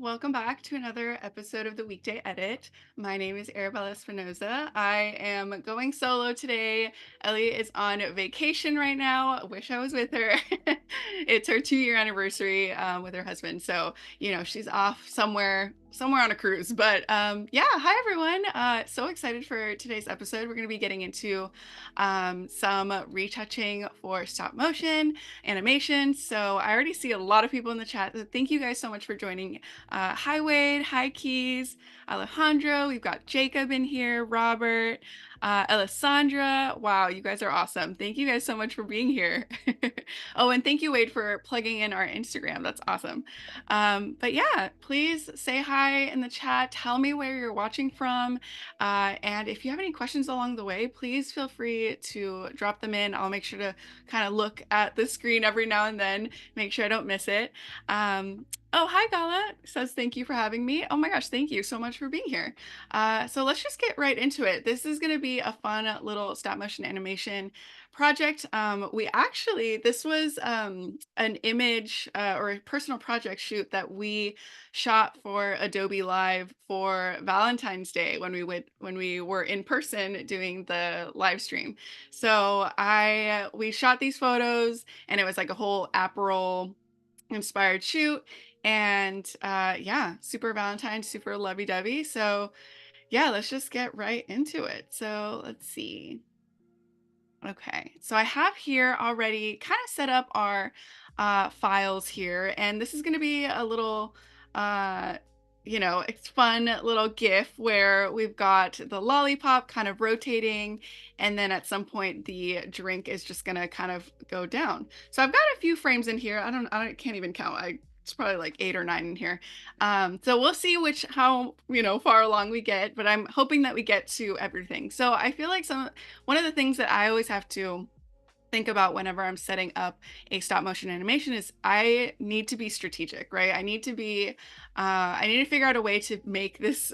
welcome back to another episode of the Weekday Edit. My name is Arabella Espinoza. I am going solo today. Ellie is on vacation right now. I wish I was with her. It's her 2-year anniversary with her husband. So, she's off somewhere on a cruise. But yeah, hi everyone. So excited for today's episode. We're going to be getting into some retouching for stop motion animation. So I already see a lot of people in the chat. So thank you guys so much for joining. Hi Wade, hi Keys, Alejandro. We've got Jacob in here, Robert, Alessandra. Wow, you guys are awesome. Thank you guys so much for being here. Oh, and thank you Wade for plugging in our Instagram. That's awesome. But yeah, please say hi in the chat. Tell me where you're watching from. And if you have any questions along the way, please feel free to drop them in. I'll make sure to kind of look at the screen every now and then, make sure I don't miss it. Oh, hi Gala, says thank you for having me. Oh my gosh, thank you so much for being here. So let's just get right into it. This is going to be a fun little stop motion animation project. This was an image or a personal project shoot that we shot for Adobe Live for Valentine's Day when we were in person doing the live stream. So we shot these photos and it was like a whole Aperol inspired shoot. And yeah, super Valentine, super lovey-dovey. So yeah, let's just get right into it. So let's see. Okay, so I have here already kind of set up our files here, and this is going to be a little, uh, it's fun little GIF where we've got the lollipop kind of rotating, and then at some point the drink is just going to kind of go down. So I've got a few frames in here. I can't even count. It's probably like 8 or 9 in here. So we'll see how far along we get, but I'm hoping that we get to everything. So I feel like one of the things that I always have to think about whenever I'm setting up a stop motion animation is I need to be strategic, right? I need to figure out a way to make this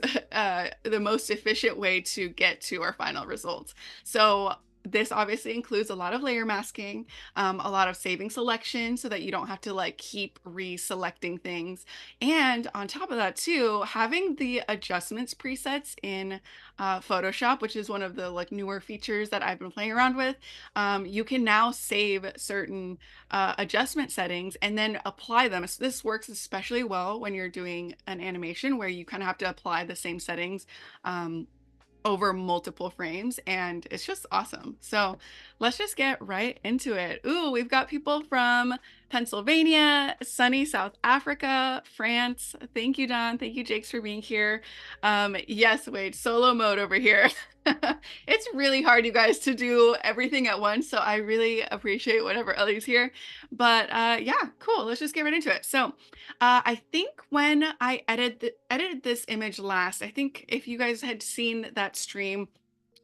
the most efficient way to get to our final results. So this obviously includes a lot of layer masking, a lot of saving selection so that you don't have to like keep reselecting things. And on top of that too, having the adjustments presets in Photoshop, which is one of the like newer features that I've been playing around with. You can now save certain adjustment settings and then apply them. So this works especially well when you're doing an animation where you kind of have to apply the same settings over multiple frames, and it's just awesome. So let's just get right into it. Ooh, we've got people from Pennsylvania, sunny South Africa, France. Thank you, Don. Thank you, Jakes, for being here. Yes, Wade, solo mode over here. It's really hard, you guys, to do everything at once. So I really appreciate whenever Ellie's here. But yeah, cool. Let's just get right into it. So I think when I edited this image last, I think if you guys had seen that stream,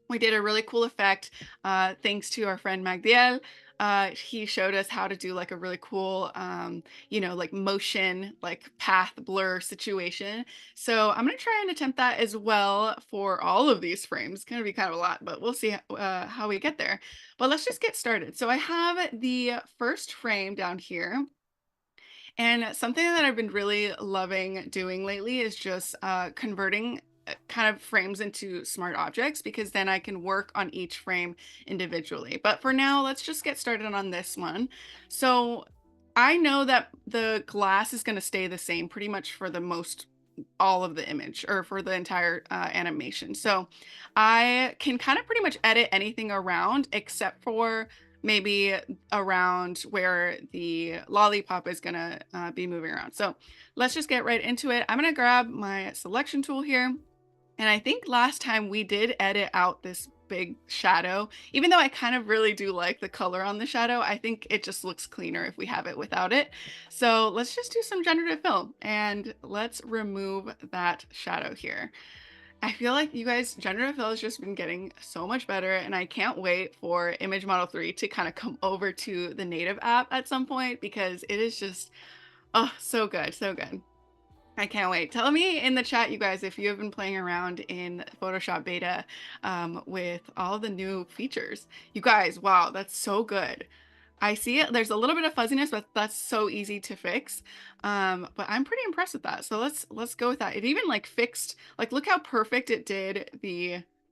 we did a really cool effect thanks to our friend Magdiel. He showed us how to do like a really cool, like motion, like path blur situation. So I'm going to try and attempt that as well for all of these frames. It's going to be kind of a lot, but we'll see how we get there. But let's just get started. So I have the first frame down here. And something that I've been really loving doing lately is just converting kind of frames into smart objects, because then I can work on each frame individually. But for now, let's just get started on this one. So I know that the glass is going to stay the same pretty much for all of the image, or for the entire animation. So I can kind of pretty much edit anything around except for maybe around where the lollipop is gonna be moving around. So let's just get right into it. I'm gonna grab my selection tool here. And I think last time we did edit out this big shadow. Even though I kind of really do like the color on the shadow, I think it just looks cleaner if we have it without it. So let's just do some generative fill and let's remove that shadow here. I feel like you guys, generative fill has just been getting so much better, and I can't wait for Image Model 3 to kind of come over to the native app at some point, because it is just, oh, so good, so good. I can't wait. Tell me in the chat, you guys, if you have been playing around in Photoshop beta with all the new features. You guys, wow, that's so good. I see it. There's a little bit of fuzziness, but that's so easy to fix. But I'm pretty impressed with that. So let's go with that. It even like fixed, like look how perfect it did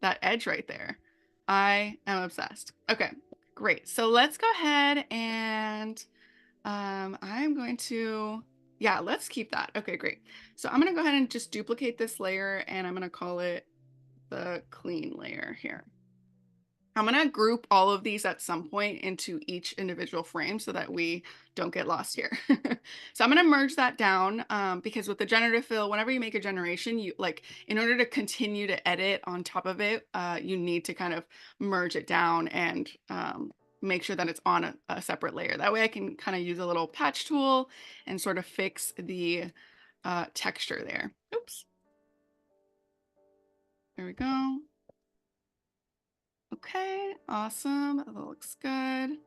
that edge right there. I am obsessed. Okay, great. So let's go ahead and I'm going to, yeah, let's keep that. Okay, great. So I'm gonna go ahead and just duplicate this layer and I'm gonna call it the clean layer here. I'm going to group all of these at some point into each individual frame so that we don't get lost here. So I'm going to merge that down because with the generative fill, whenever you make a generation, you like in order to continue to edit on top of it, you need to kind of merge it down and make sure that it's on a separate layer. That way I can kind of use a little patch tool and sort of fix the texture there. Oops. There we go. Okay, awesome. That looks good.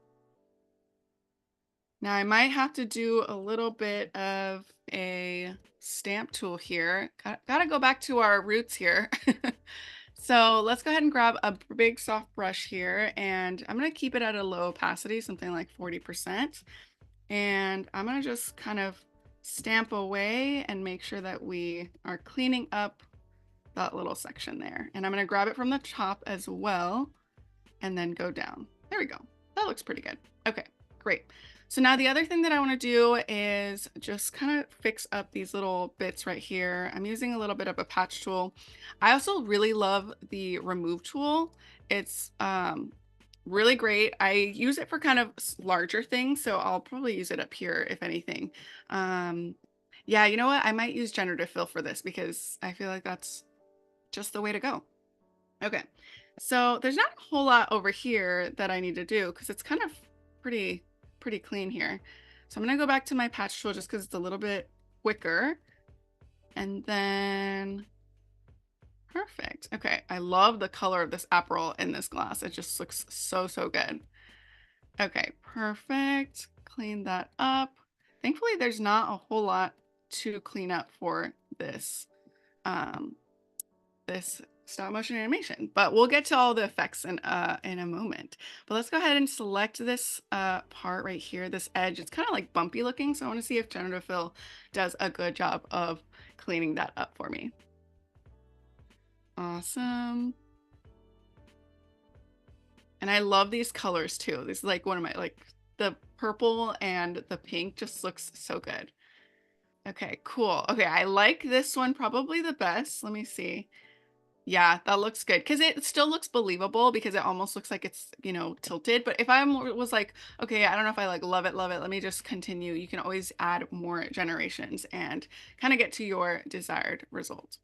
Now I might have to do a little bit of a stamp tool here. Gotta go back to our roots here. So let's go ahead and grab a big soft brush here and I'm gonna keep it at a low opacity, something like 40%. And I'm gonna just kind of stamp away and make sure that we are cleaning up that little section there. And I'm gonna grab it from the top as well and then go down. There we go. That looks pretty good. Okay, great. So now the other thing that I want to do is just kind of fix up these little bits right here. I'm using a little bit of a patch tool. I also really love the remove tool. It's really great. I use it for kind of larger things, so I'll probably use it up here if anything. Yeah, you know what? I might use generative fill for this because I feel like that's just the way to go. Okay, so there's not a whole lot over here that I need to do because it's kind of pretty clean here. So I'm gonna go back to my patch tool just because it's a little bit quicker. And then, perfect. Okay, I love the color of this Aperol in this glass. It just looks so, so good. Okay, perfect. Clean that up. Thankfully, there's not a whole lot to clean up for this. This stop motion animation, but we'll get to all the effects in a moment. But let's go ahead and select this part right here, this edge. It's kind of like bumpy looking, so I want to see if generative fill does a good job of cleaning that up for me. Awesome. And I love these colors too. This is like one of my, like the purple and the pink just looks so good. Okay, cool. Okay, I like this one probably the best. Let me see. Yeah, that looks good because it still looks believable because it almost looks like it's, you know, tilted. But if I was like, okay, I don't know if I like love it, let me just continue. You can always add more generations and kind of get to your desired result.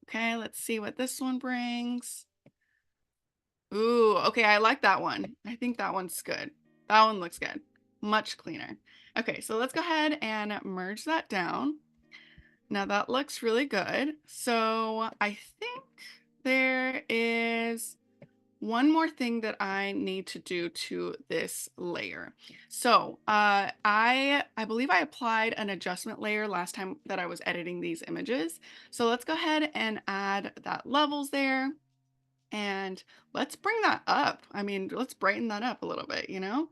Okay, let's see what this one brings. Ooh, okay, I like that one. I think that one's good. That one looks good. Much cleaner. Okay, so let's go ahead and merge that down. Now that looks really good. So I think there is one more thing that I need to do to this layer. So I believe I applied an adjustment layer last time that I was editing these images. So let's go ahead and add that levels there. And let's bring that up. I mean, let's brighten that up a little bit, you know?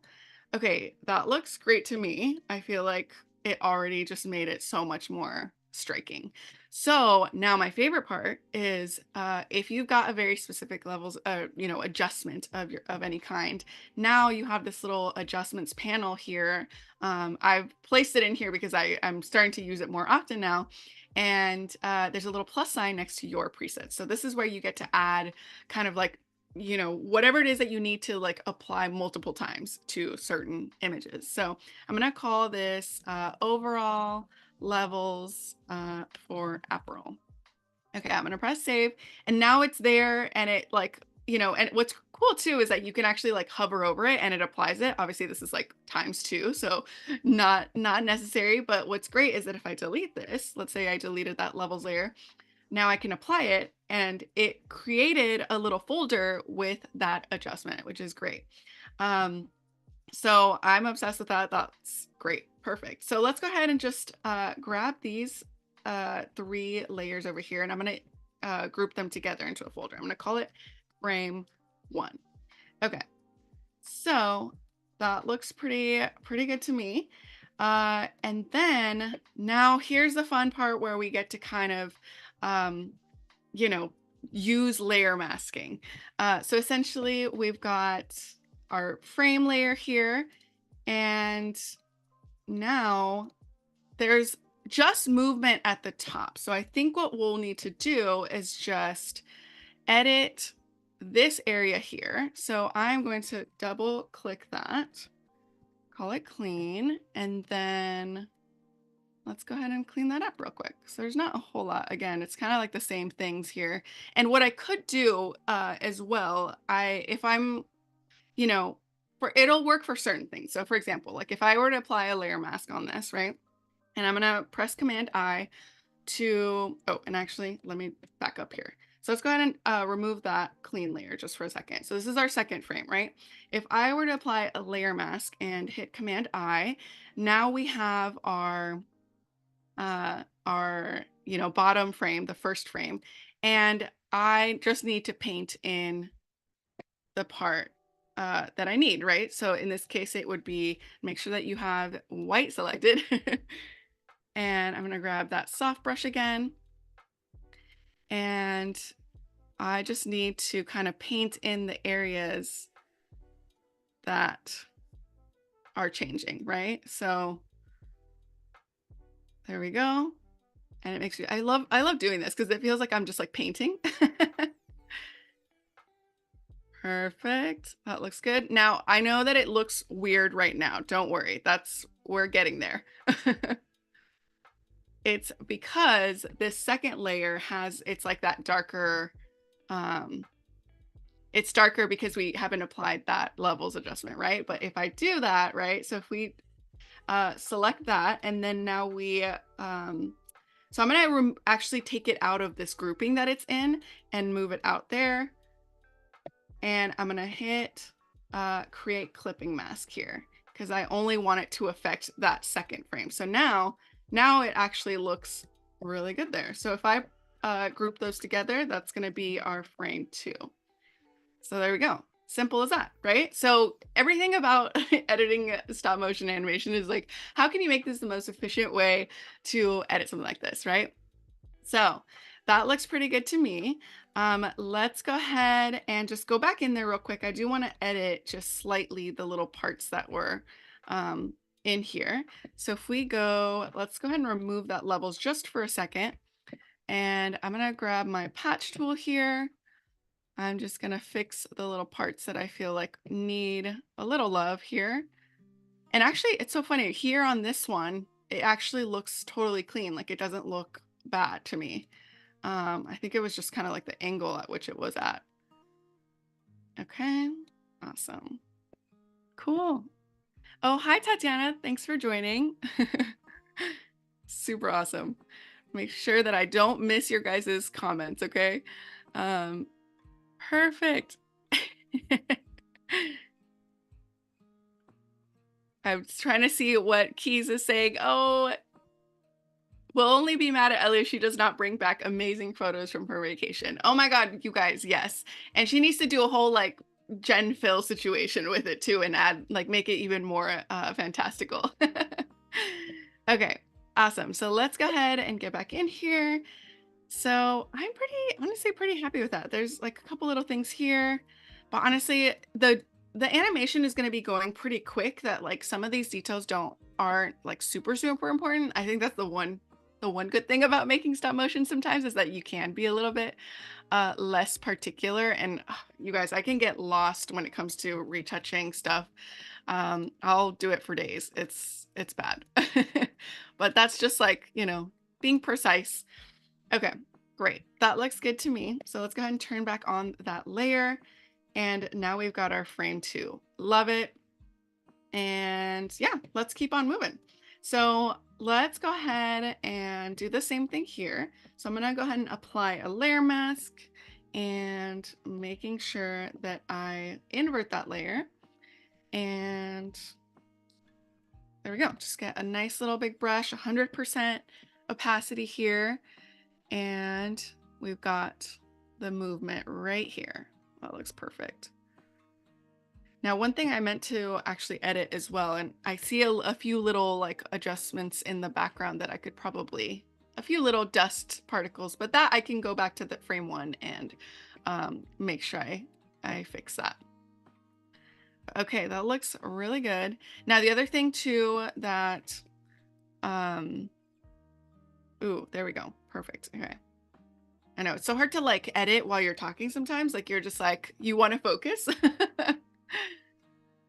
Okay, that looks great to me. I feel like it already just made it so much more striking. So now my favorite part is if you've got a very specific levels, you know, adjustment of any kind. Now you have this little adjustments panel here. I've placed it in here because I'm starting to use it more often now. And there's a little plus sign next to your presets. So this is where you get to add kind of like, you know, whatever it is that you need to like apply multiple times to certain images. So I'm going to call this overall levels for Aperol. Okay, I'm going to press save and now it's there and it like, you know, and what's cool too is that you can actually like hover over it and it applies it. Obviously this is like ×2, so not necessary, but what's great is that if I delete this, let's say I deleted that levels layer, now I can apply it and it created a little folder with that adjustment, which is great. So I'm obsessed with that. That's great. Perfect. So let's go ahead and just grab these 3 layers over here and I'm going to group them together into a folder. I'm going to call it frame 1. Okay. So That looks pretty good to me. And then now here's the fun part where we get to kind of, um, you know, use layer masking. So essentially we've got our frame layer here, and now there's just movement at the top. So I think what we'll need to do is just edit this area here. So I'm going to double click that, call it clean, and then let's go ahead and clean that up real quick. So there's not a whole lot. Again, it's kind of like the same things here. And what I could do as well, if I'm, you know, it'll work for certain things. So for example, like if I were to apply a layer mask on this, right? And I'm gonna press Command I to, oh, and actually, let me back up here. So let's go ahead and remove that clean layer just for a second. So this is our second frame, right? If I were to apply a layer mask and hit Command I, now we have our bottom frame, the first frame, and I just need to paint in the part that I need, right? So in this case, it would be make sure that you have white selected. And I'm going to grab that soft brush again. And I just need to kind of paint in the areas that are changing, right? So there we go. And it makes you, I love doing this because it feels like I'm just like painting. Perfect. That looks good. Now, I know that it looks weird right now. Don't worry. We're getting there. It's because this second layer it's like that darker, it's darker because we haven't applied that levels adjustment, right? But if I do that, right? So if we select that, and then now so I'm gonna actually take it out of this grouping that it's in and move it out there. And I'm gonna hit create clipping mask here because I only want it to affect that second frame. So now it actually looks really good there. So if I group those together, that's gonna be our frame 2. So there we go. Simple as that, right? So everything about editing stop motion animation is like, how can you make this the most efficient way to edit something like this, right? So that looks pretty good to me. Let's go ahead and just go back in there real quick. I do want to edit just slightly the little parts that were in here. So if we go, let's go ahead and remove that levels just for a second. And I'm going to grab my patch tool here. I'm just going to fix the little parts that I feel like need a little love here. And actually, it's so funny. Here on this one, it actually looks totally clean. Like it doesn't look bad to me. I think it was just kind of like the angle at which it was at. Okay, awesome. Cool. Oh, hi, Tatiana. Thanks for joining. Super awesome. Make sure that I don't miss your guys' comments, okay? Perfect. I'm trying to see what Keys is saying. Oh, we'll only be mad at Ellie if she does not bring back amazing photos from her vacation. Oh my God, you guys, yes. And she needs to do a whole like Gen Phil situation with it too and add like make it even more fantastical. Okay, awesome. So let's go ahead and get back in here. So I'm honestly pretty happy with that. There's like a couple little things here, but honestly, the animation is going to be going pretty quick that like some of these details aren't like super important. I think that's the one good thing about making stop motion sometimes is that you can be a little bit less particular. And you guys, I can get lost when it comes to retouching stuff. I'll do it for days. It's bad. But that's just like, being precise. Okay, great. That looks good to me. So let's go ahead and turn back on that layer. And now we've got our frame 2. Love it. And yeah, let's keep on moving. So let's go ahead and do the same thing here. So I'm going to go ahead and apply a layer mask and making sure that I invert that layer. And there we go. Just get a nice little big brush, 100% opacity here. And we've got the movement right here. That looks perfect. Now, one thing I meant to actually edit as well, and I see a few little like adjustments in the background that I could probably, a few little dust particles, but that I can go back to the frame one and make sure I fix that. Okay, that looks really good. Now, the other thing too that, um, ooh, there we go. Perfect. Okay. I know it's so hard to like edit while you're talking sometimes. Like you're just like, you want to focus.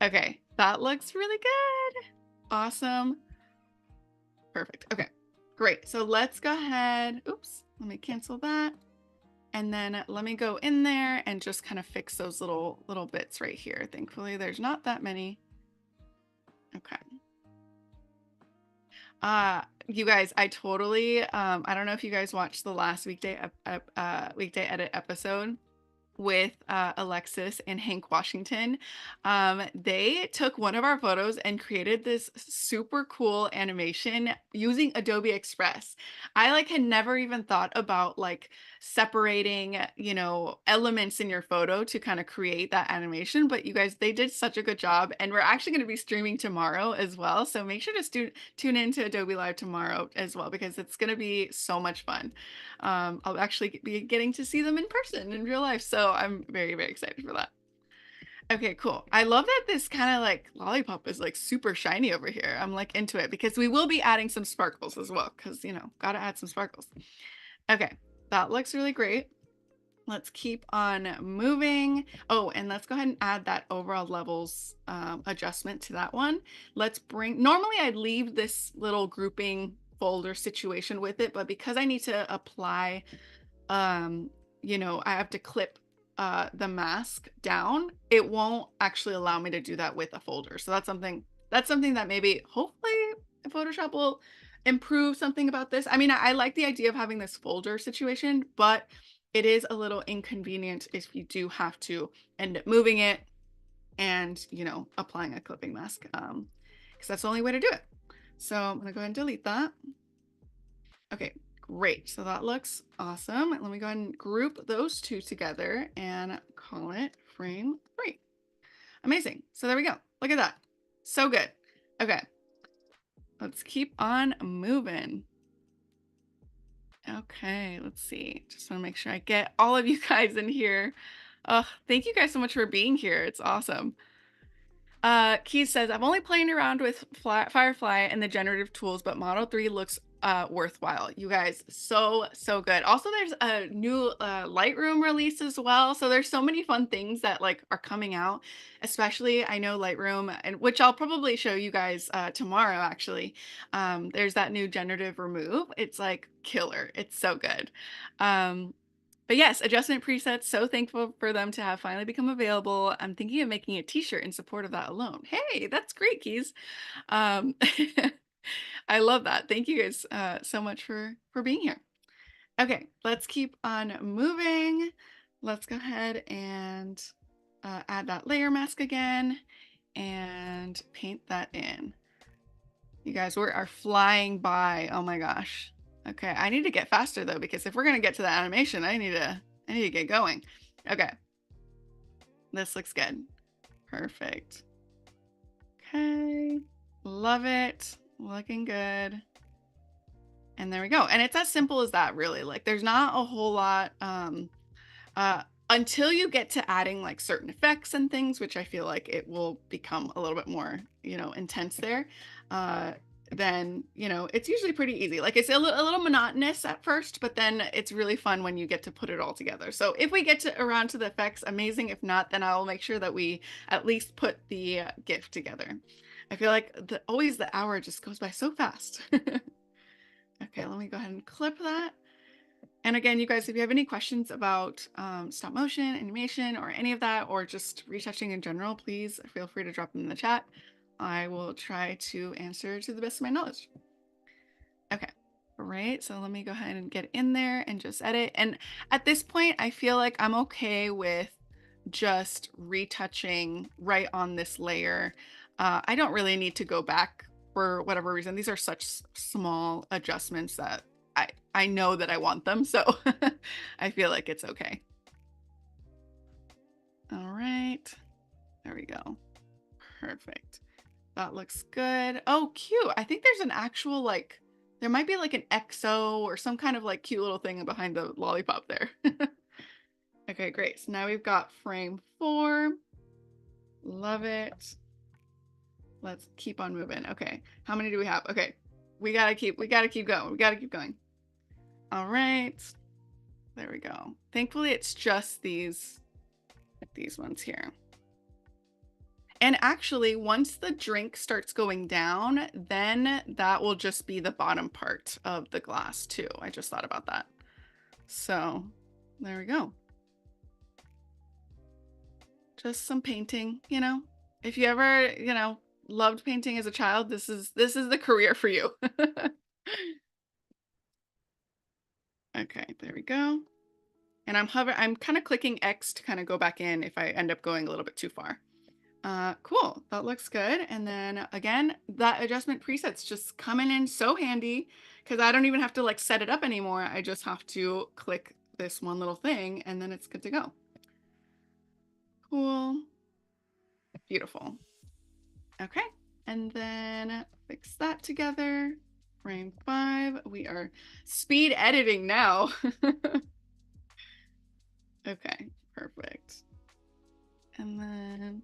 Okay, that looks really good. Awesome. Perfect. Okay, great. So let's go ahead. Oops, let me cancel that. And then let me go in there and just kind of fix those little bits right here. Thankfully, there's not that many. Okay. You guys, I totally, I don't know if you guys watched the last weekday edit episode with Alexis and Hank Washington. They took one of our photos and created this super cool animation using Adobe Express. I like had never even thought about like separating, you know, elements in your photo to kind of create that animation, but you guys, they did such a good job, and we're actually going to be streaming tomorrow as well. So make sure to tune into Adobe Live tomorrow as well, because it's going to be so much fun. I'll actually be getting to see them in person in real life. So I'm very, very excited for that. Okay, cool. I love that this kind of like lollipop is like super shiny over here. I'm like into it because we will be adding some sparkles as well, because, you know, gotta add some sparkles. Okay, that looks really great. Let's keep on moving. Oh, and let's go ahead and add that overall levels adjustment to that one. Let's bring, normally I'd leave this little grouping folder situation with it, but because I need to apply, um, you know, I have to clip the mask down, it won't actually allow me to do that with a folder. So that's something that maybe hopefully Photoshop will improve something about this. I mean, I like the idea of having this folder situation, but it is a little inconvenient if you do have to end up moving it and, you know, applying a clipping mask, because that's the only way to do it. So I'm gonna go ahead and delete that. Okay, great. So that looks awesome. Let me go ahead and group those two together and call it frame 3. Amazing. So there we go. Look at that. So good. Okay, let's keep on moving. Okay, let's see. Just want to make sure I get all of you guys in here. Thank you guys so much for being here. It's awesome. Keith says, I've only playing around with Firefly and the generative tools, but Model 3 looks worthwhile. You guys, so good. Also, there's a new Lightroom release as well. So there's so many fun things that like are coming out, especially I know Lightroom, and which I'll probably show you guys tomorrow actually. There's that new generative remove. It's like killer. It's so good. But yes, adjustment presets, so thankful for them to have finally become available. I'm thinking of making a t-shirt in support of that alone. Hey, that's great, Keys. Um, I love that. Thank you guys so much for being here. Okay, let's keep on moving. Let's go ahead and add that layer mask again and paint that in. You guys, we are flying by. Oh my gosh. Okay, I need to get faster though, because if we're gonna get to the animation, I need to get going. Okay. This looks good. Perfect. Okay. Love it. Looking good. And there we go. And it's as simple as that, really. Like there's not a whole lot until you get to adding like certain effects and things, which I feel like it will become a little bit more, you know, intense there. Then, you know, it's usually pretty easy. Like it's a little monotonous at first, but then it's really fun when you get to put it all together. So if we get to around to the effects, amazing. If not, then I'll make sure that we at least put the GIF together. I feel like always the hour just goes by so fast. Okay, let me go ahead and clip that. And again, you guys, if you have any questions about stop motion, animation, or any of that, or just retouching in general, please feel free to drop them in the chat. I will try to answer to the best of my knowledge. Okay, all right, so let me go ahead and get in there and just edit. And at this point, I feel like I'm okay with just retouching right on this layer. I don't really need to go back for whatever reason. These are such small adjustments that I know that I want them, so I feel like it's okay. All right. There we go. Perfect. That looks good. Oh, cute. I think there's an actual like, there might be like an XO or some kind of like cute little thing behind the lollipop there. Okay, great. So now we've got frame 4. Love it. Let's keep on moving. Okay. How many do we have? Okay. We gotta keep going. We gotta keep going. All right. There we go. Thankfully, it's just these ones here. And actually, once the drink starts going down, then that will just be the bottom part of the glass too. I just thought about that. So there we go. Just some painting, you know. If you ever, you know, loved painting as a child, this is the career for you. Okay, there we go. And I'm kind of clicking X to kind of go back in if I end up going a little bit too far. Cool, that looks good. And then again, that adjustment preset's just coming in so handy because I don't even have to like set it up anymore. I just have to click this one little thing and then it's good to go. Cool. Beautiful. Okay, and then fix that together. Frame 5. We are speed editing now. Okay, perfect. And then,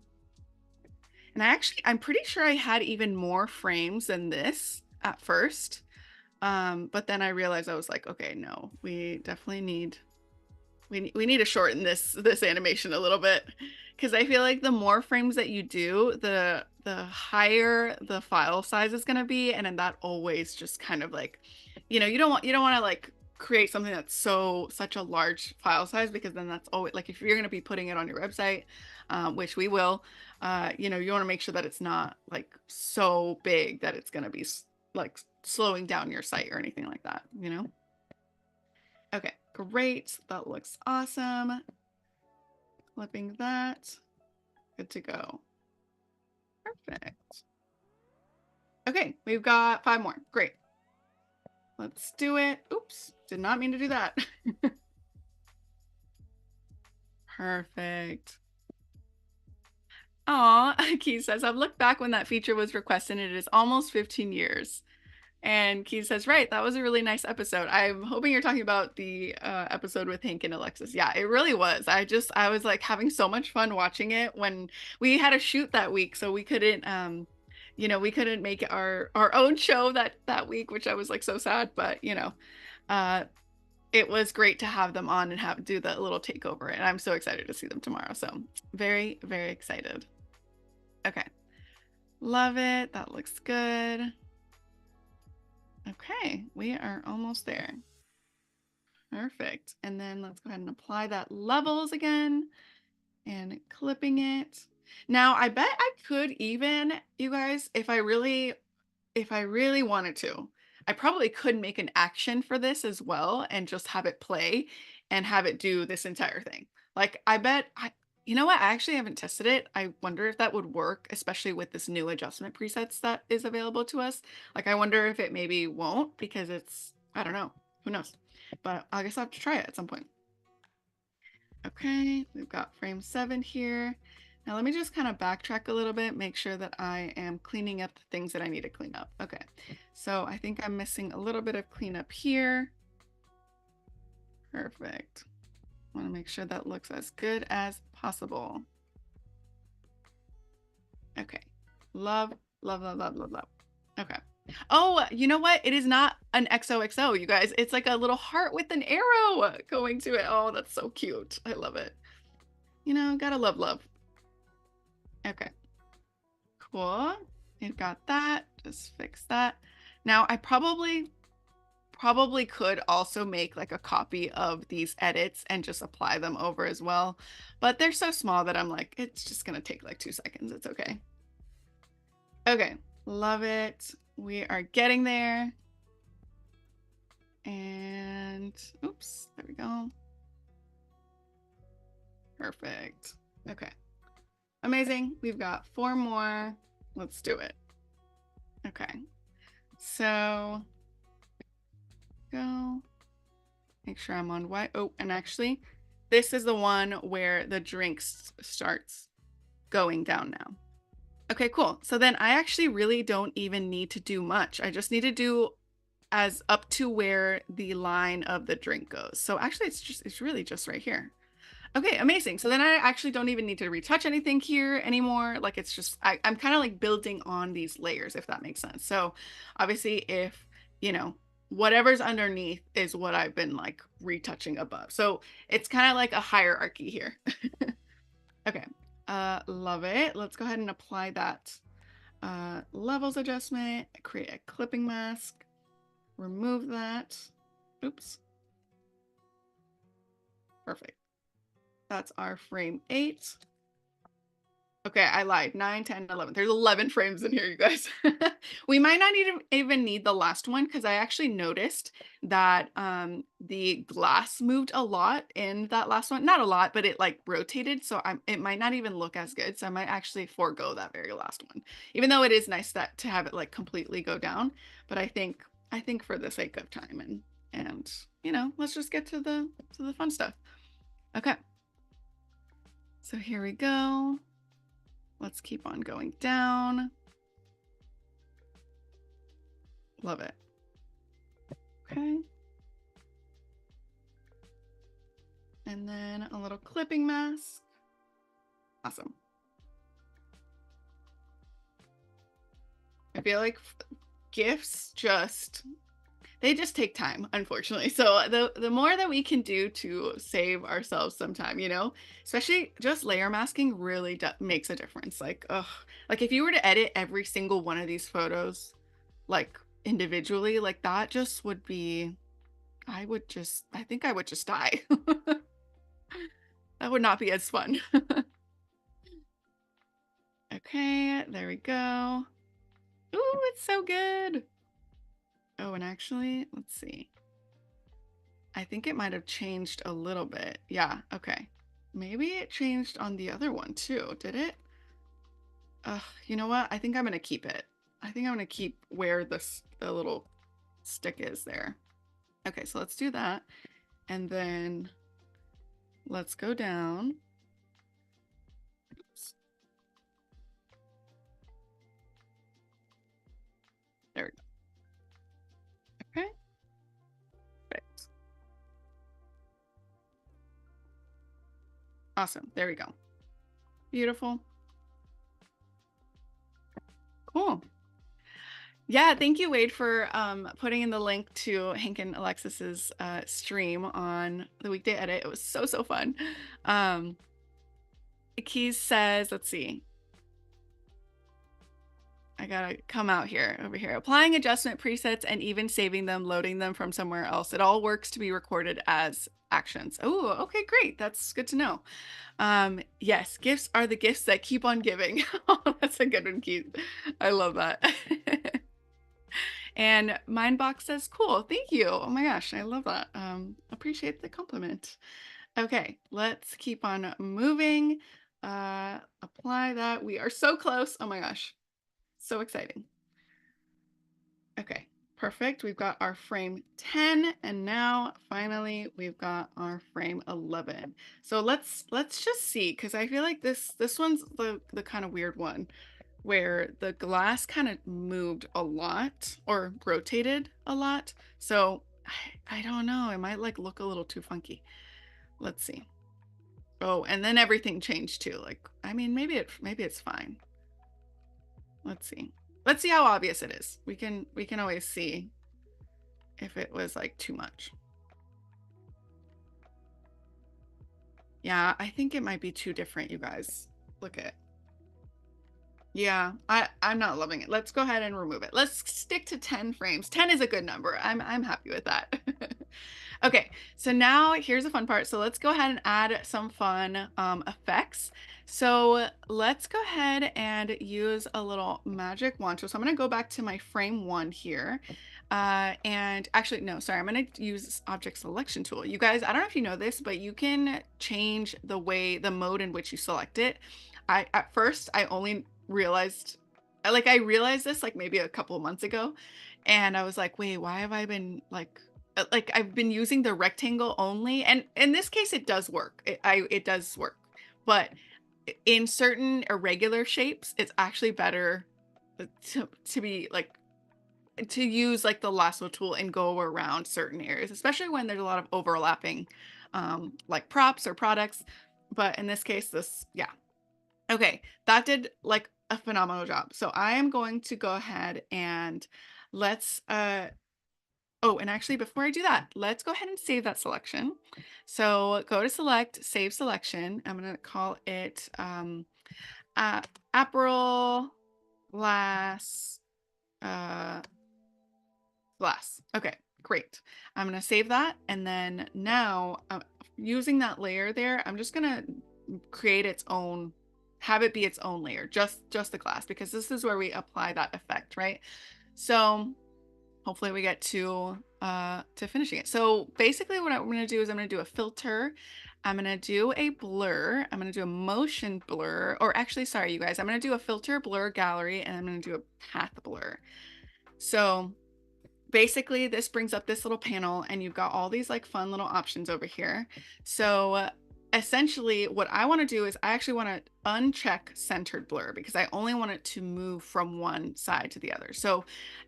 and I'm pretty sure I had even more frames than this at first. But then I realized I was like, okay, no, we definitely need, we need to shorten this animation a little bit because I feel like the more frames that you do, the higher the file size is going to be, and then that always just kind of like, you know, you don't want to like create something that's such a large file size because then that's always like if you're going to be putting it on your website, which we will, you know, you want to make sure that it's not like so big that it's going to be like slowing down your site or anything like that, you know. Okay, great. That looks awesome. Clipping that. Good to go. Perfect. Okay, we've got 5 more. Great. Let's do it. Oops, did not mean to do that. Perfect. Aw, Keith says, I've looked back when that feature was requested and it is almost 15 years. And Keith says, right, that was a really nice episode. I'm hoping you're talking about the episode with Hank and Alexis. Yeah, it really was. I was like having so much fun watching it when we had a shoot that week. So we couldn't, you know, we couldn't make our own show that week, which I was like so sad, but you know, uh, it was great to have them on and do the little takeover. And I'm so excited to see them tomorrow. So very, very excited. Okay. Love it. That looks good. Okay, we are almost there. Perfect. And then let's go ahead and apply that levels again and clipping it. Now, I bet I could even, you guys, if I really wanted to, I probably could make an action for this as well and just have it play and have it do this entire thing. Like you know what? I actually haven't tested it. I wonder if that would work, especially with this new adjustment presets that is available to us. Like, I wonder if it maybe won't because I don't know. Who knows? But I guess I'll have to try it at some point. Okay, we've got frame 7 here. Now let me just kind of backtrack a little bit, make sure that I am cleaning up the things that I need to clean up. Okay, so I think I'm missing a little bit of cleanup here. Perfect. I want to make sure that looks as good as possible. Okay, love, love, love, love, love, love. Okay. Oh, you know what? It is not an XOXO, you guys. It's like a little heart with an arrow going to it. Oh, that's so cute. I love it. You know, gotta love love. Okay. Cool. We've got that. Just fix that. Now, I probably could also make like a copy of these edits and just apply them over as well. But they're so small that I'm like, it's just gonna take like 2 seconds. It's okay. Okay. Love it. We are getting there. And oops, there we go. Perfect. Okay. Amazing. We've got 4 more. Let's do it. Okay. So go. Make sure I'm on white. Oh, and actually, this is the one where the drinks starts. going down now. Okay, cool. So then I actually really don't even need to do much. I just need to do as up to where the line of the drink goes. So actually it's really just right here. Okay, amazing. So then I actually don't even need to retouch anything here anymore. Like it's just, I'm kind of like building on these layers, if that makes sense. So obviously if, you know, whatever's underneath is what I've been like retouching above. So it's kind of like a hierarchy here. Okay, love it. Let's go ahead and apply that levels adjustment, create a clipping mask, remove that. Oops. Perfect. That's our frame 8. Okay, I lied. 9, 10, 11. There's 11 frames in here, you guys. We might not even need the last one because I actually noticed that the glass moved a lot in that last one. Not a lot, but it like rotated, so it might not even look as good. So I might actually forego that very last one, even though it is nice that to have it like completely go down. But I think for the sake of time and you know, let's just get to the fun stuff. Okay, so here we go. Let's keep on going down. Love it. Okay. And then a little clipping mask. Awesome. I feel like GIFs they just take time, unfortunately. So the more that we can do to save ourselves some time, you know, especially just layer masking really makes a difference. Like, ugh, like if you were to edit every single one of these photos, like individually, like that just would be, I think I would just die. That would not be as fun. Okay, there we go. Ooh, it's so good. Oh, and actually, let's see. I think it might have changed a little bit. Yeah, okay. Maybe it changed on the other one too, did it? You know what? I think I'm gonna keep it. I think I'm gonna keep where the little stick is there. Okay, so let's do that. And then let's go down. Oops. There we go. Okay. Perfect. Awesome. There we go. Beautiful. Cool. Yeah, thank you, Wade, for putting in the link to Hank and Alexis's stream on the Weekday Edit. It was so fun. Keys says, let's see. I gotta come out here, over here. Applying adjustment presets and even saving them, loading them from somewhere else. It all works to be recorded as actions. Oh, okay, great. That's good to know. Yes, gifts are the gifts that keep on giving. Oh, that's a good one, Keith. I love that. And Mindbox says, cool, thank you. Oh my gosh, I love that. Appreciate the compliment. Okay, let's keep on moving. Apply that. We are so close. Oh my gosh, so exciting. Okay, perfect. We've got our frame 10, and now finally we've got our frame 11. So let's just see, because I feel like this one's the kind of weird one where the glass kind of moved a lot or rotated a lot. So I don't know. It might like look a little too funky. Let's see. Oh, and then everything changed too. Like, I mean, maybe it's fine. Let's see. Let's see how obvious it is. We can always see if it was like too much. Yeah, I think it might be too different, you guys. Look at. Yeah, I'm not loving it. Let's go ahead and remove it. Let's stick to 10 frames. 10 is a good number. I'm happy with that. Okay, so now here's the fun part. So let's go ahead and add some fun effects. So let's go ahead and use a little magic wand. So I'm going to go back to my frame 1 here. And actually, no, sorry, I'm going to use object selection tool. You guys, I don't know if you know this, but you can change the mode in which you select it. At first, I only realized, I realized this like maybe a couple of months ago. And I was like, wait, why have I been like I've been using the rectangle only, and in this case it does work. It does work, but in certain irregular shapes, it's actually better to be like to use like the lasso tool and go around certain areas, especially when there's a lot of overlapping like props or products. But in this case, this, yeah. Okay, that did like a phenomenal job. So I am going to go ahead and let's oh, and actually before I do that, let's go ahead and save that selection. So go to select, save selection. I'm gonna call it uh April glass uh glass. Okay, great. I'm gonna save that, and then now using that layer there, I'm just gonna create its own, have it be its own layer, just the glass, because this is where we apply that effect, right? So hopefully we get to finishing it. So basically what I'm gonna do is I'm gonna do a filter. I'm gonna do a blur. I'm gonna do a motion blur, or actually, sorry, you guys, I'm gonna do a filter, blur, gallery, and I'm gonna do a path blur. So basically this brings up this little panel and you've got all these like fun little options over here. So essentially what I want to do is I actually want to uncheck centered blur because I only want it to move from one side to the other. So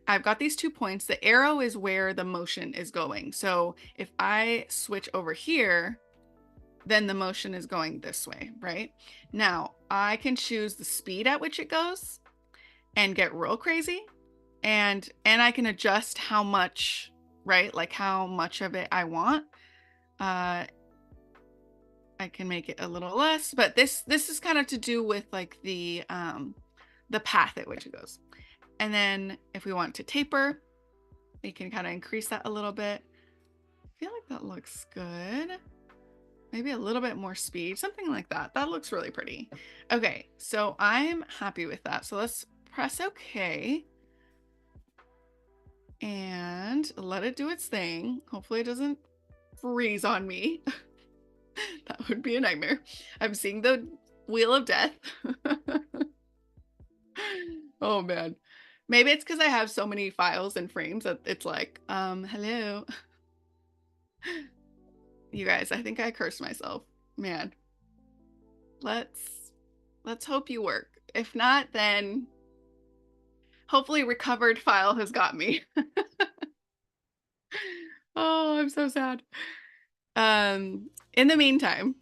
I've got these 2 points. The arrow is where the motion is going. So if I switch over here, then the motion is going this way, right? Now I can choose the speed at which it goes and get real crazy, and I can adjust how much, right? Like how much of it I want. I can make it a little less, but this is kind of to do with like the path at which it goes. And then if we want to taper, we can kind of increase that a little bit. I feel like that looks good. Maybe a little bit more speed, something like that. That looks really pretty. Okay, so I'm happy with that. So let's press OK and let it do its thing. Hopefully it doesn't freeze on me. That would be a nightmare. I'm seeing the wheel of death. Oh man. Maybe it's because I have so many files and frames that it's like, hello. You guys, I think I cursed myself. Man. Let's hope you work. If not, then hopefully recovered file has got me. Oh, I'm so sad. In the meantime,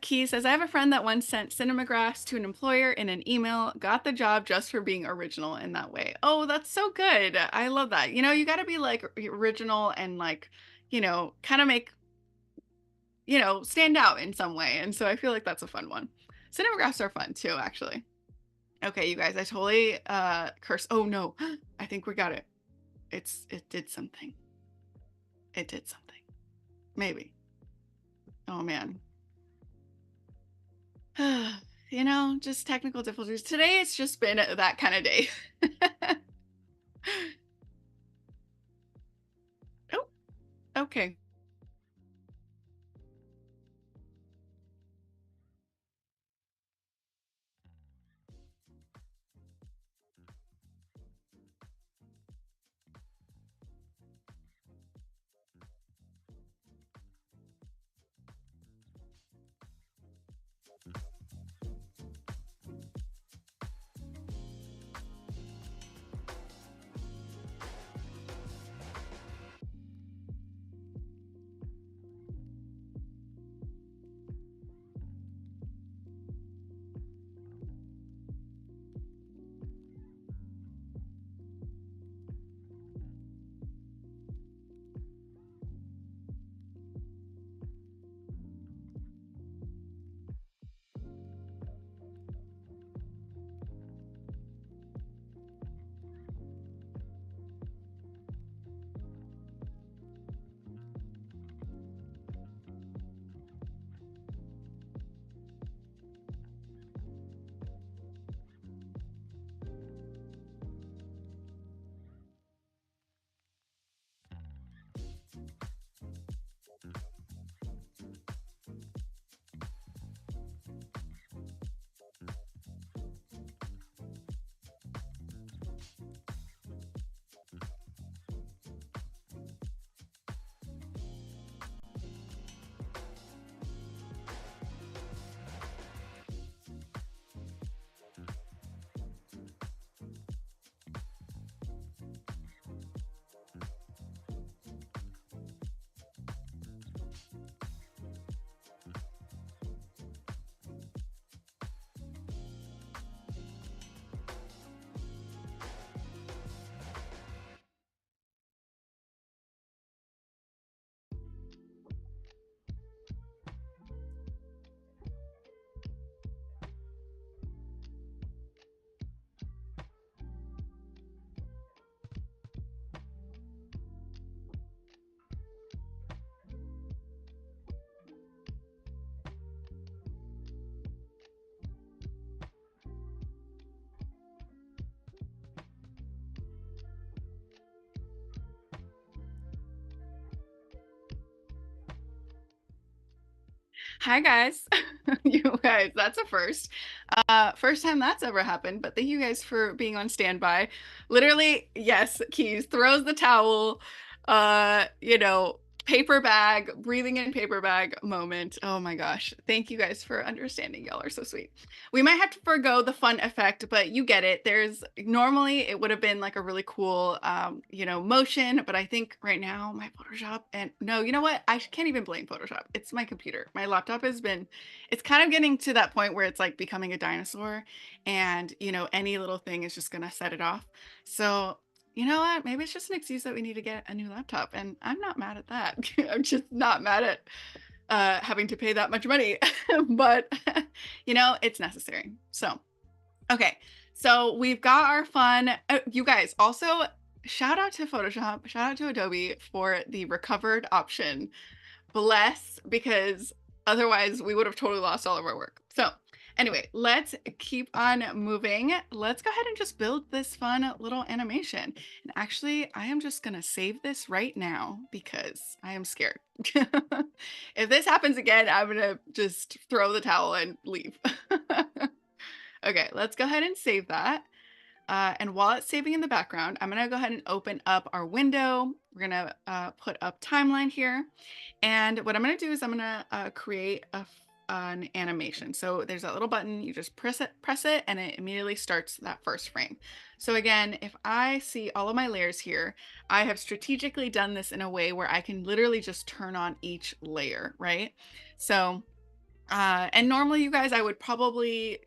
Key says, I have a friend that once sent cinemagraphs to an employer in an email, got the job just for being original in that way. Oh, that's so good. I love that. You know, you got to be like original and like, kind of make, stand out in some way. And so I feel like that's a fun one. Cinemagraphs are fun too, actually. Okay, you guys, I totally cursed. Oh no, I think we got it. It did something. It did something. Maybe. Oh man. Just technical difficulties. Today it's just been that kind of day. Oh, okay. Hi guys. You guys, that's a first. First time that's ever happened, but thank you guys for being on standby. Literally, yes, Keys throws the towel, you know, paper bag, breathing in paper bag moment. Oh my gosh. Thank you guys for understanding. Y'all are so sweet. We might have to forego the fun effect, but you get it. There's normally it would have been like a really cool motion, but I think right now my Photoshop and no, you know what? I can't even blame Photoshop. It's my computer. My laptop has been it's kind of getting to that point where it's like becoming a dinosaur and any little thing is just gonna set it off. So you know what? Maybe it's just an excuse that we need to get a new laptop, and I'm not mad at that. I'm just not mad at having to pay that much money, but it's necessary. So, okay. So we've got our fun. You guys also shout out to Photoshop, shout out to Adobe for the recovered option. Bless, because otherwise we would have totally lost all of our work. So anyway, let's keep on moving. Let's go ahead and just build this fun little animation. And actually, I am just gonna save this right now because I am scared. If this happens again, I'm gonna just throw the towel and leave. Okay, let's go ahead and save that. And while it's saving in the background, I'm gonna go ahead and open up our window. We're gonna put up timeline here. And what I'm gonna do is I'm gonna create an animation. So there's that little button, you just press it, and it immediately starts that first frame. So again, if I see all of my layers here, I have strategically done this in a way where I can literally just turn on each layer, right? So and normally, you guys, I would probably,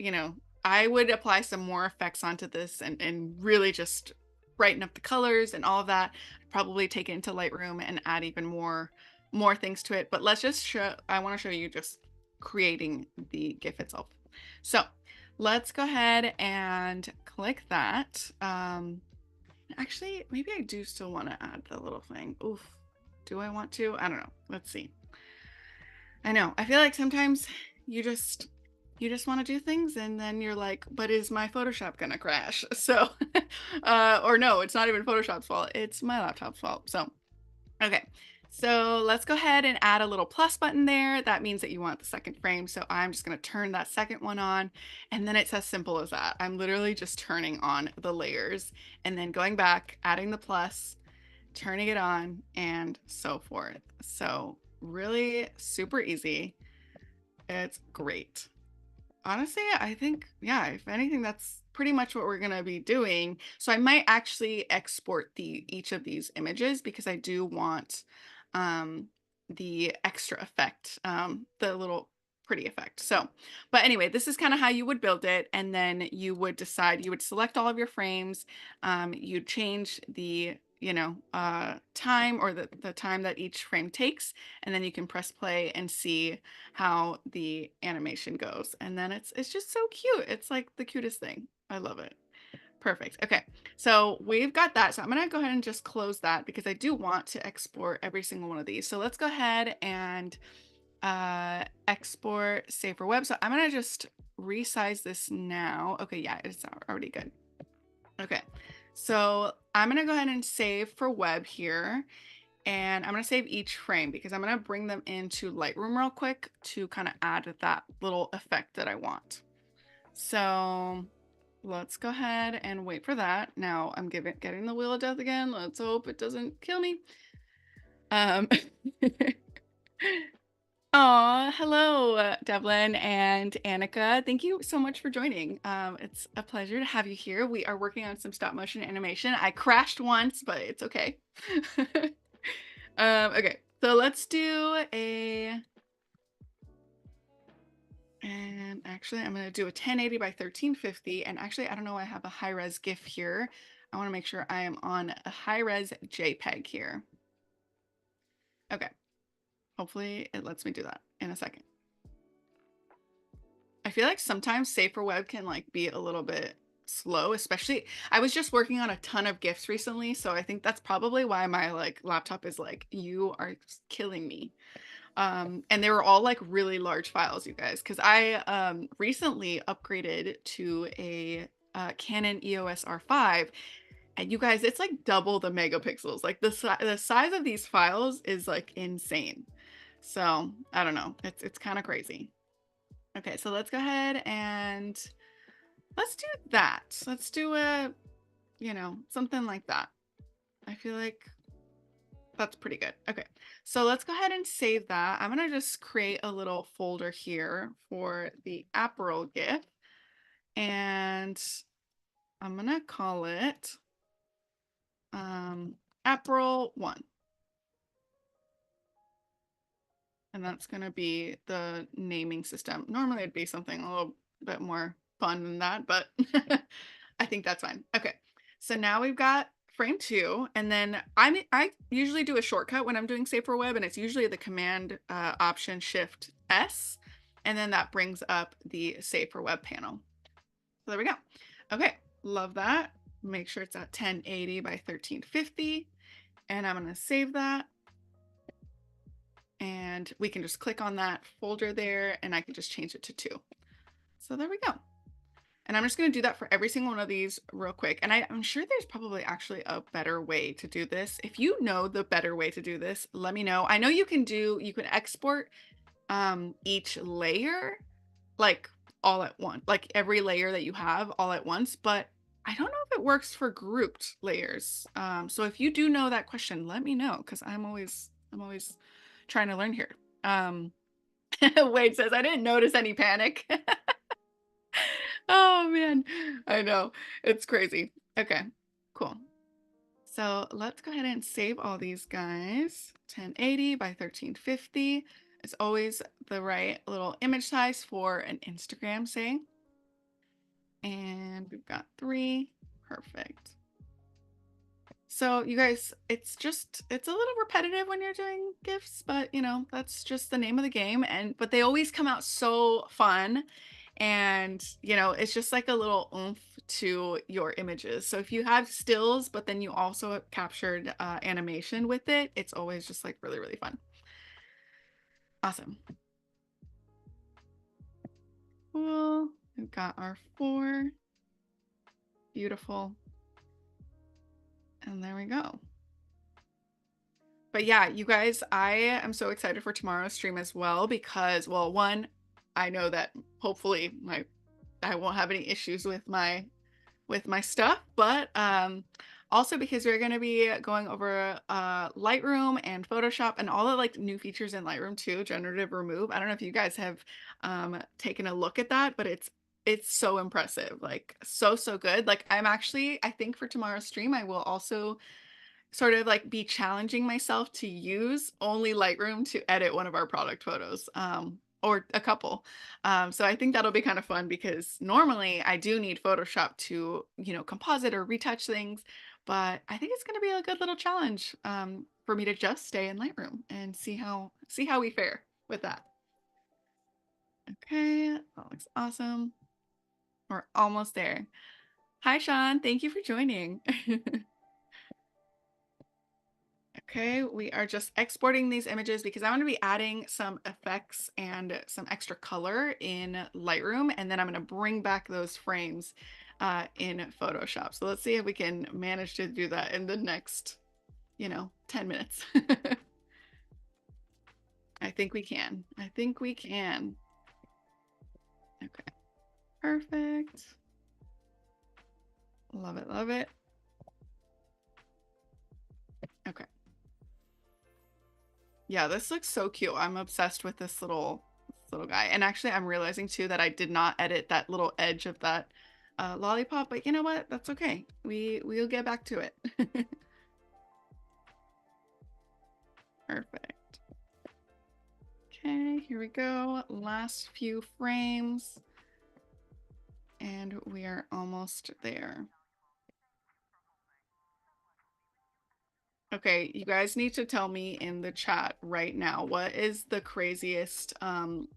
I would apply some more effects onto this and really just brighten up the colors and all of that. Probably take it into Lightroom and add even more things to it. But let's just show, I want to show you just creating the GIF itself. So let's go ahead and click that. Actually, maybe I do still want to add the little thing. Oof. Do I want to? I don't know. Let's see. I know. I feel like sometimes you just want to do things and then you're like, but is my Photoshop gonna crash? So or no, it's not even Photoshop's fault. It's my laptop's fault. So okay. So let's go ahead and add a little plus button there. That means that you want the second frame. So I'm just going to turn that second one on. And then it's as simple as that. I'm literally just turning on the layers and then going back, adding the plus, turning it on, and so forth. So really super easy. It's great. Honestly, I think, yeah, if anything, that's pretty much what we're going to be doing. So I might actually export each of these images because I do want um, the extra effect, the little pretty effect. So, but anyway, this is kind of how you would build it. And then you would decide, you would select all of your frames. You'd change the time or the time that each frame takes, and then you can press play and see how the animation goes. And then it's just so cute. It's like the cutest thing. I love it. Perfect. Okay, so we've got that. So I'm gonna go ahead and just close that because I do want to export every single one of these. So let's go ahead and export, save for web. So I'm gonna just resize this now. Okay, yeah, it's already good. Okay, so I'm gonna go ahead and save for web here. And I'm gonna save each frame because I'm gonna bring them into Lightroom real quick to kind of add that little effect that I want. So let's go ahead and wait for that. Now I'm getting the wheel of death again. Let's hope it doesn't kill me. Oh, hello, Devlin and Annika. Thank you so much for joining. It's a pleasure to have you here. We are working on some stop motion animation. I crashed once, but it's okay. Okay, so let's do and actually I'm going to do a 1080 by 1350. And actually, I don't know, I have a high res GIF here. I want to make sure I am on a high res JPEG here. Okay. Hopefully it lets me do that in a second. I feel like sometimes Save for Web can like be a little bit slow, especially I was just working on a ton of GIFs recently, so I think that's probably why my like laptop is like, you are killing me. And they were all like really large files, you guys, because I recently upgraded to a Canon EOS R5, and you guys, it's like double the megapixels. Like the size of these files is like insane. So I don't know. It's kind of crazy. Okay, so let's go ahead and let's do that. Let's do a, something like that. I feel like that's pretty good. Okay, so let's go ahead and save that. I'm gonna just create a little folder here for the April GIF, and I'm gonna call it April 1. And that's going to be the naming system. Normally it'd be something a little bit more fun than that, but I think that's fine. Okay. So now we've got frame 2, and then I usually do a shortcut when I'm doing Save for Web, and it's usually the Command Option Shift S, and then that brings up the Save for Web panel. So there we go. Okay, love that. Make sure it's at 1080 by 1350, and I'm going to save that. And we can just click on that folder there, and I can just change it to 2. So there we go. And I'm just going to do that for every single one of these real quick. And I'm sure there's probably actually a better way to do this. If you know the better way to do this, let me know. I know you can export each layer like all at once, like every layer that you have all at once, but I don't know if it works for grouped layers. So if you do know that question, let me know, because I'm always trying to learn here. Wade says, I didn't notice any panic. Oh man, I know. It's crazy. Okay, cool. So let's go ahead and save all these guys. 1080 by 1350 is always the right little image size for an Instagram, say. And we've got 3. Perfect. So you guys, it's a little repetitive when you're doing GIFs, but that's just the name of the game. But they always come out so fun. And it's just like a little oomph to your images. So if you have stills, but then you also have captured animation with it, it's always just like really, really fun. Awesome. Cool. We've got our 4. Beautiful. And there we go. But yeah, you guys, I am so excited for tomorrow's stream as well, because, well, one, I know that hopefully I won't have any issues with my stuff, but also because we're going to be going over Lightroom and Photoshop and all the like new features in Lightroom too, generative remove. I don't know if you guys have taken a look at that, but it's so impressive, like so good. Like I think for tomorrow's stream I will also sort of like be challenging myself to use only Lightroom to edit one of our product photos, or a couple. So I think that'll be kind of fun, because normally I do need Photoshop to, composite or retouch things, but I think it's going to be a good little challenge for me to just stay in Lightroom and see how we fare with that. Okay, that looks awesome. We're almost there. Hi, Sean. Thank you for joining. Okay, we are just exporting these images because I'm going to be adding some effects and some extra color in Lightroom, and then I'm going to bring back those frames in Photoshop. So let's see if we can manage to do that in the next, 10 minutes. I think we can. I think we can. Okay, perfect. Love it, love it. Okay. Yeah, this looks so cute. I'm obsessed with this little guy. And actually, I'm realizing too that I did not edit that little edge of that lollipop, but you know what? That's okay. We'll get back to it. Perfect. Okay, here we go. Last few frames. And we are almost there. Okay, you guys need to tell me in the chat right now, what is the craziest time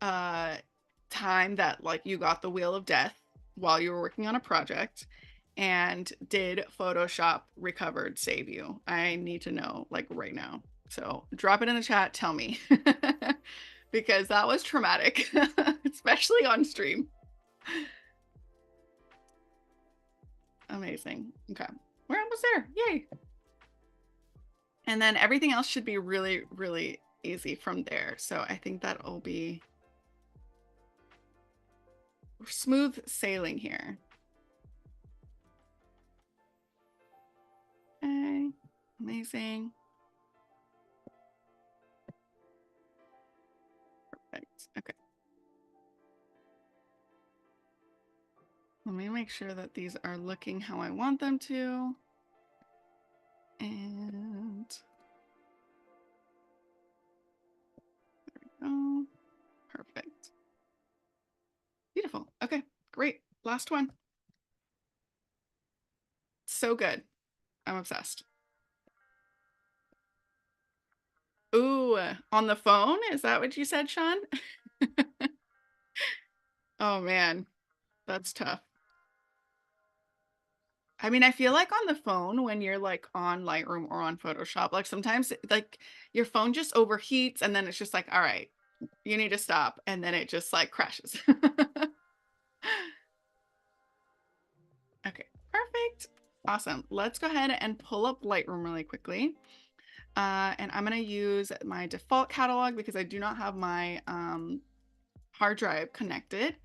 that like you got the wheel of death while you were working on a project, and did Photoshop recovered save you? I need to know like right now. So drop it in the chat, tell me. Because that was traumatic, especially on stream. Amazing. Okay, we're almost there. Yay. And then everything else should be really, really easy from there. So I think that'll be smooth sailing here. Okay, amazing. Perfect. Okay. Let me make sure that these are looking how I want them to. And there we go. Perfect. Beautiful. Okay, great. Last one. So good. I'm obsessed. Ooh, on the phone? Is that what you said, Sean? Oh man, that's tough. I mean, I feel like on the phone when you're like on Lightroom or on Photoshop, like sometimes like your phone just overheats and then it's just like, all right, you need to stop. And then it just like crashes. Okay, perfect. Awesome. Let's go ahead and pull up Lightroom really quickly. And I'm going to use my default catalog because I do not have my hard drive connected.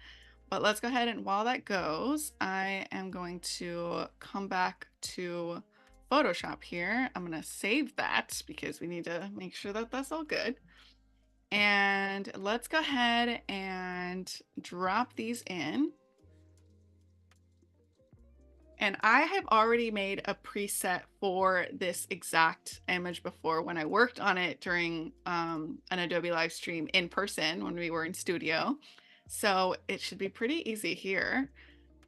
But let's go ahead and while that goes, I am going to come back to Photoshop here. I'm going to save that because we need to make sure that that's all good. And let's go ahead and drop these in. And I have already made a preset for this exact image before when I worked on it during an Adobe live stream in person when we were in studio. So it should be pretty easy here.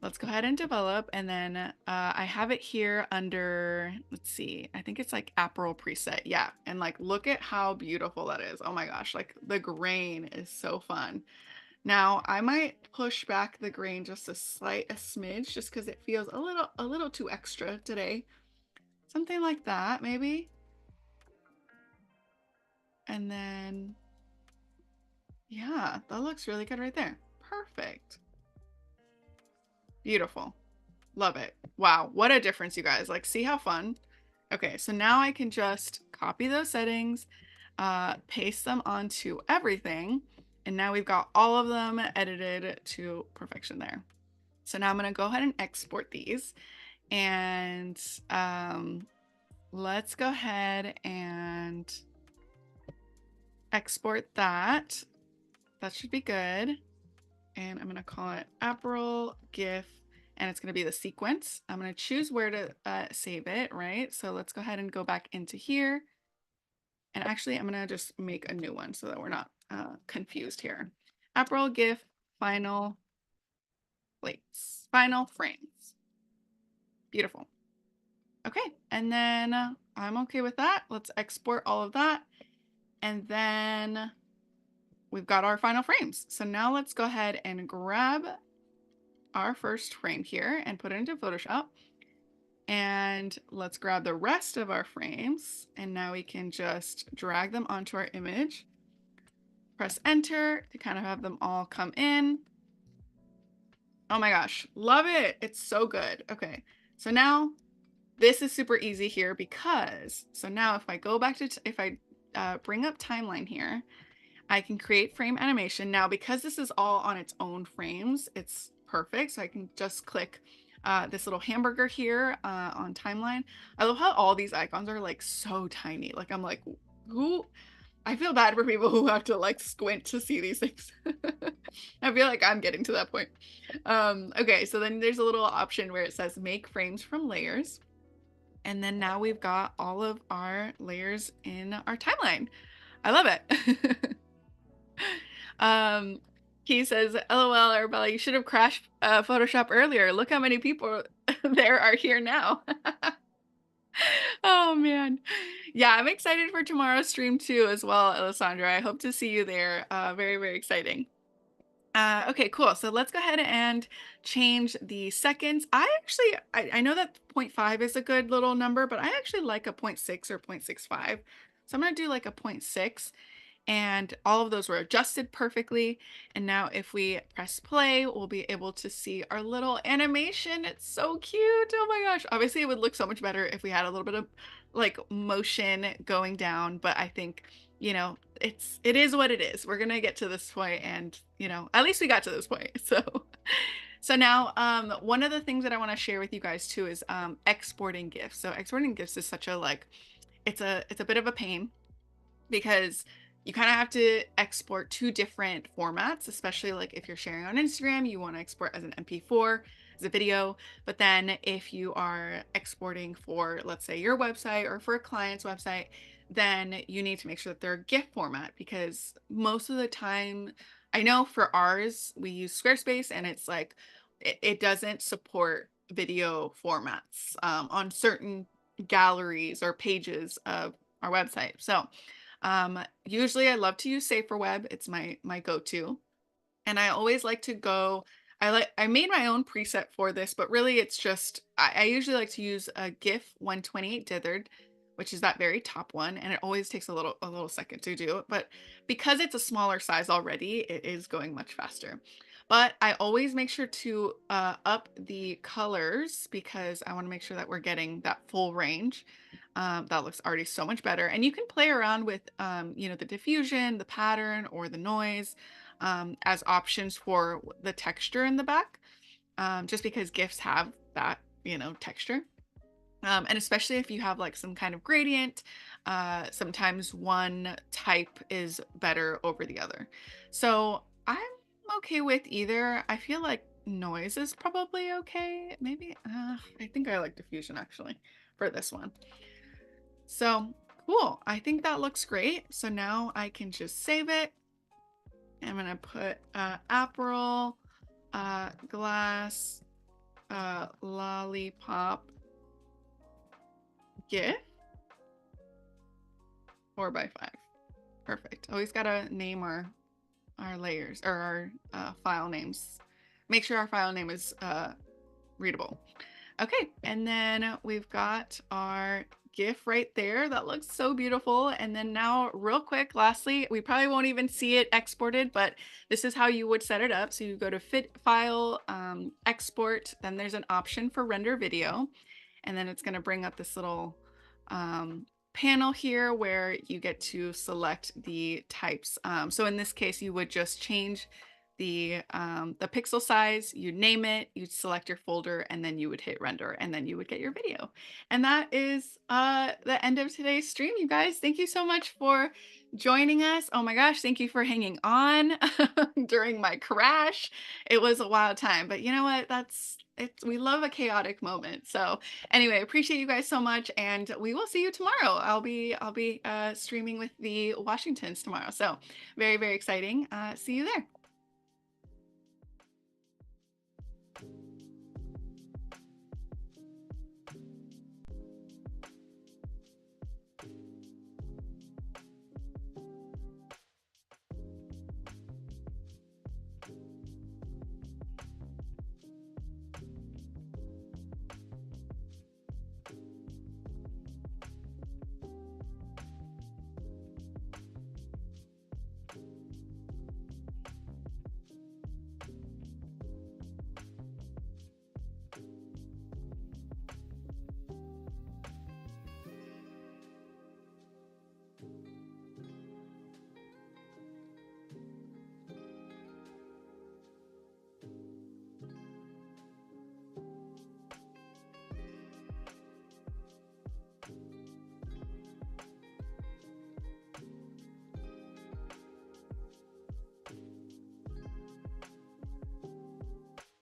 Let's go ahead and develop. And then I have it here under, let's see, I think it's like April preset. Yeah. And like, look at how beautiful that is. Oh my gosh. Like the grain is so fun. Now I might push back the grain just a smidge just because it feels a little too extra today. Something like that, maybe. And then, yeah, that looks really good right there. Perfect. Beautiful. Love it. Wow, what a difference, you guys. Like, see how fun? Okay, so now I can just copy those settings, paste them onto everything, and now we've got all of them edited to perfection there. So now I'm going to go ahead and export these, and let's go ahead and export that. That should be good. And I'm going to call it April GIF, and it's going to be the sequence. I'm going to choose where to save it, right? So let's go ahead and go back into here. And actually, I'm going to just make a new one so that we're not confused here. April GIF final plates, final frames. Beautiful. Okay, and then I'm okay with that. Let's export all of that. And then we've got our final frames. So now let's go ahead and grab our first frame here and put it into Photoshop. And let's grab the rest of our frames. And now we can just drag them onto our image. Press enter to kind of have them all come in. Oh my gosh, love it. It's so good. Okay, so now this is super easy here because, so now if I go back to, if I bring up timeline here, I can create frame animation. Now, because this is all on its own frames, it's perfect. So I can just click this little hamburger here on timeline. I love how all these icons are like so tiny. Like I'm like, who? I feel bad for people who have to like squint to see these things. I feel like I'm getting to that point. Okay, so then there's a little option where it says make frames from layers. And then now we've got all of our layers in our timeline. I love it. He says, LOL, Arabella, you should have crashed Photoshop earlier. Look how many people there are here now. Oh man. Yeah, I'm excited for tomorrow's stream too as well, Alessandra. I hope to see you there. Very, very exciting. Okay, cool. So let's go ahead and change the seconds. I know that 0.5 is a good little number, but I actually like a 0.6 or 0.65. So I'm going to do like a 0.6. And all of those were adjusted perfectly. And now if we press play, we'll be able to see our little animation. It's so cute. Oh my gosh. Obviously it would look so much better if we had a little bit of like motion going down, but I think, it is what it is. We're gonna get to this point, and at least we got to this point. So now, one of the things that I want to share with you guys too is exporting GIFs. So exporting GIFs is such a like, it's a bit of a pain because you kind of have to export two different formats, especially like if you're sharing on Instagram, you want to export as an MP4 as a video. But then if you are exporting for, let's say, your website or for a client's website, then you need to make sure that they're GIF format because most of the time, I know for ours, we use Squarespace and it's like it doesn't support video formats on certain galleries or pages of our website. So usually I love to use Saferweb. It's my go-to. And I always like to go, I made my own preset for this, but really it's just I usually like to use a GIF 128 dithered, which is that very top one, and it always takes a little second to do it, but because it's a smaller size already, it is going much faster. But I always make sure to up the colors because I want to make sure that we're getting that full range. That looks already so much better. And you can play around with, the diffusion, the pattern, or the noise as options for the texture in the back, just because GIFs have that, texture. And especially if you have like some kind of gradient, sometimes one type is better over the other. So I'm okay with either. I feel like noise is probably okay. Maybe, I think I like diffusion actually for this one. So cool. I think that looks great. So now I can just save it. I'm gonna put Aperol, glass, lollipop, GIF, 4x5. Perfect. Always gotta name our layers or our file names. Make sure our file name is readable. Okay, and then we've got our GIF right there. That looks so beautiful. And then now real quick, lastly, we probably won't even see it exported, but this is how you would set it up. So you go to Fit File, Export, then there's an option for Render Video. And then it's gonna bring up this little panel here where you get to select the types. So in this case, you would just change the pixel size, you'd name it, you'd select your folder, and then you would hit render, and then you would get your video. And that is the end of today's stream, you guys. Thank you so much for joining us. Oh my gosh, thank you for hanging on during my crash. It was a wild time, but you know what? That's it. We love a chaotic moment. So anyway, appreciate you guys so much, and we will see you tomorrow. I'll be streaming with the Washingtons tomorrow. So very, very exciting. See you there.